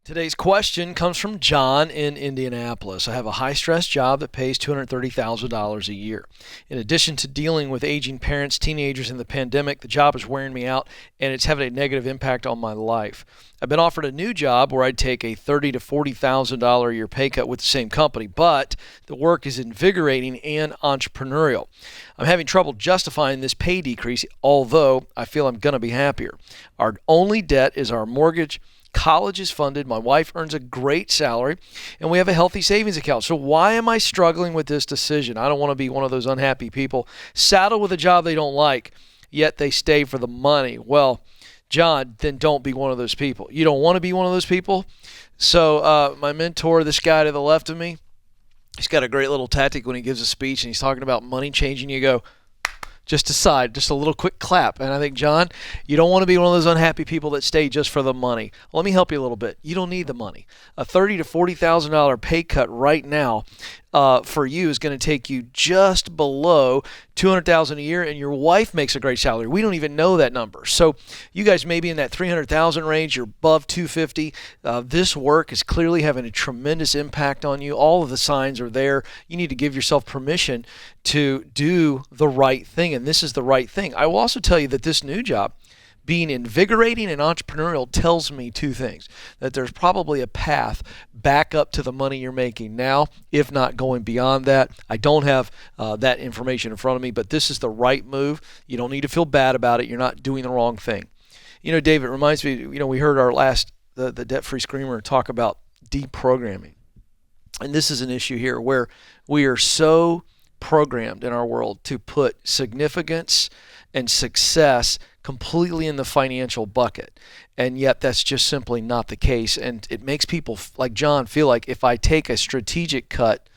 Today's question comes from John in Indianapolis. I have a high-stress job that pays $230,000 a year. In addition to dealing with aging parents, teenagers, and the pandemic, the job is wearing me out, and it's having a negative impact on my life. I've been offered a new job where I'd take a $30,000 to $40,000 a year pay cut with the same company, but the work is invigorating and entrepreneurial. I'm having trouble justifying this pay decrease, although I feel I'm going to be happier. Our only debt is our mortgage. College is funded, my wife earns a great salary, and we have a healthy savings account. So why am I struggling with this decision? I don't want to be one of those unhappy people saddled with a job they don't like, yet they stay for the money. Well, John, then don't be one of those people. You don't want to be one of those people? So my mentor, this guy to the left of me, he's got a great little tactic when he gives a speech and he's talking about money changing. You go, just aside, just a little quick clap. And I think, John, you don't want to be one of those unhappy people that stay just for the money. Let me help you a little bit. You don't need the money. A $30,000 to $40,000 pay cut right now for you is going to take you just below $200,000 a year, and your wife makes a great salary. We don't even know that number. So you guys may be in that $300,000 range. You're above $250,000. This work is clearly having a tremendous impact on you. All of the signs are there. You need to give yourself permission to do the right thing, and this is the right thing. I will also tell you that this new job, being invigorating and entrepreneurial, tells me two things: that there's probably a path back up to the money you're making now, if not going beyond that. I don't have that information in front of me, but this is the right move. You don't need to feel bad about it. You're not doing the wrong thing. You know, Dave, it reminds me, we heard our last, the Debt-Free Screamer, talk about deprogramming. And this is an issue here where we are so programmed in our world to put significance and success completely in the financial bucket, and yet that's just simply not the case. And it makes people like John feel like if I take a strategic cut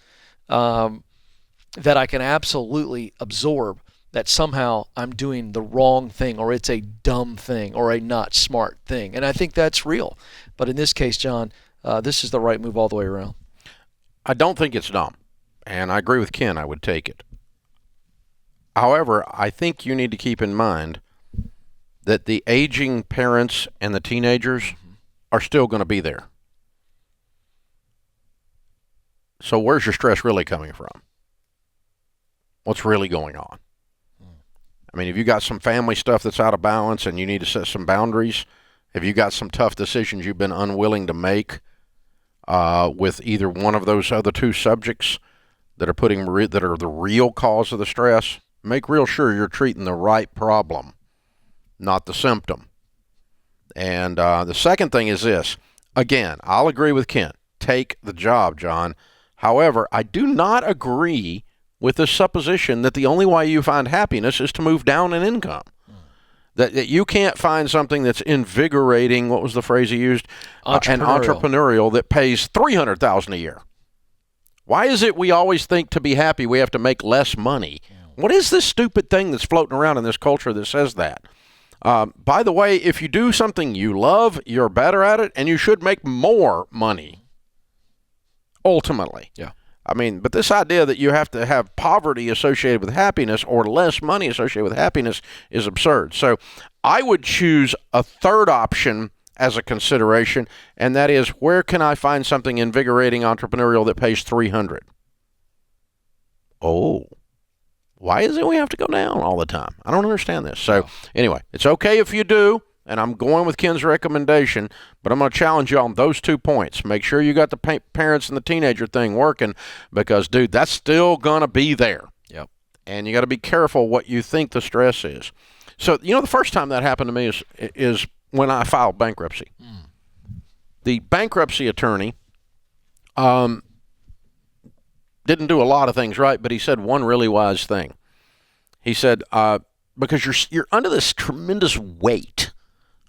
that I can absolutely absorb, that somehow I'm doing the wrong thing, or it's a dumb thing, or a not smart thing. And I think that's real. But in this case, John, this is the right move all the way around. I don't think it's dumb, and I agree with Ken. I would take it. However, I think you need to keep in mind that the aging parents and the teenagers are still going to be there. So where's your stress really coming from? What's really going on? I mean, have you got some family stuff that's out of balance and you need to set some boundaries? Have you got some tough decisions you've been unwilling to make with either one of those other two subjects that are that are the real cause of the stress? Make real sure you're treating the right problem, not the symptom. And the second thing is this. Again, I'll agree with Ken. Take the job, John. However, I do not agree with the supposition that the only way you find happiness is to move down in income. That you can't find something that's invigorating, what was the phrase he used? And entrepreneurial that pays $300,000 a year. Why is it we always think to be happy we have to make less money? What is this stupid thing that's floating around in this culture that says that? By the way, if you do something you love, you're better at it, and you should make more money, ultimately. Yeah. I mean, but this idea that you have to have poverty associated with happiness or less money associated with happiness is absurd. So I would choose a third option as a consideration, and that is, where can I find something invigorating, entrepreneurial that pays $300,000? Oh. Why is it we have to go down all the time? I don't understand this. So anyway, it's okay if you do, and I'm going with Ken's recommendation, but I'm going to challenge you on those 2 points. Make sure you got the parents and the teenager thing working, because, dude, that's still going to be there. Yep. And you got to be careful what you think the stress is. So, the first time that happened to me is when I filed bankruptcy. The bankruptcy attorney didn't do a lot of things right, but he said one really wise thing. He said, because you're under this tremendous weight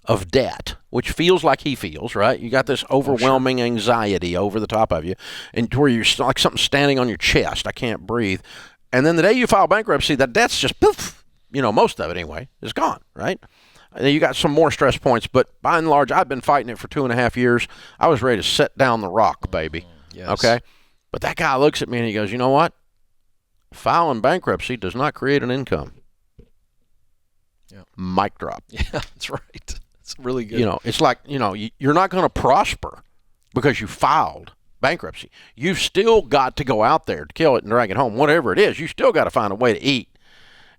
of debt, which feels like he feels, right? You got this overwhelming anxiety over the top of you, and where you're like something standing on your chest. I can't breathe. And then the day you file bankruptcy, that debt's just poof, most of it anyway, is gone, right? And then you got some more stress points, but by and large, I've been fighting it for 2.5 years. I was ready to set down the rock, baby. Yes. Okay? But that guy looks at me and he goes, you know what? Filing bankruptcy does not create an income. Yeah. Mic drop. Yeah, that's right. It's really good. It's like, you're not going to prosper because you filed bankruptcy. You've still got to go out there to kill it and drag it home. Whatever it is, you still got to find a way to eat.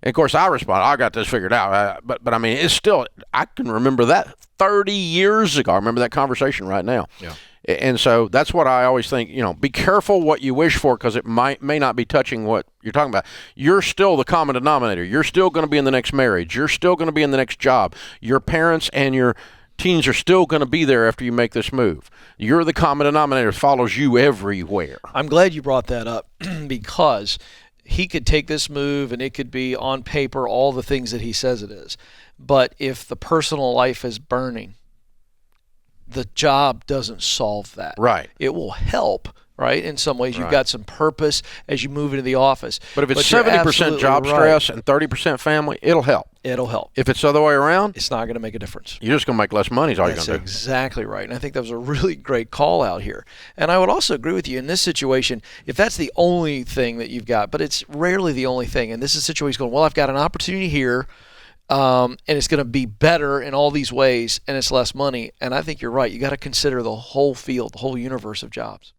And of course, I respond, I got this figured out. But I mean, it's still, I can remember that 30 years ago. I remember that conversation right now. Yeah. And so that's what I always think, be careful what you wish for, because it may not be touching what you're talking about. You're still the common denominator. You're still going to be in the next marriage. You're still going to be in the next job. Your parents and your teens are still going to be there after you make this move. You're the common denominator that follows you everywhere. I'm glad you brought that up because he could take this move and it could be on paper all the things that he says it is. But if the personal life is burning, the job doesn't solve that. Right. It will help, right? In some ways, you've got some purpose as you move into the office. But if it's 70% job stress and 30% family, it'll help. It'll help. If it's the other way around, it's not going to make a difference. You're just going to make less money is all you're going to do. That's exactly right. And I think that was a really great call out here. And I would also agree with you in this situation, if that's the only thing that you've got, but it's rarely the only thing. And this is a situation going, well, I've got an opportunity here. And it's going to be better in all these ways, and it's less money. And I think you're right. You got to consider the whole field, the whole universe of jobs.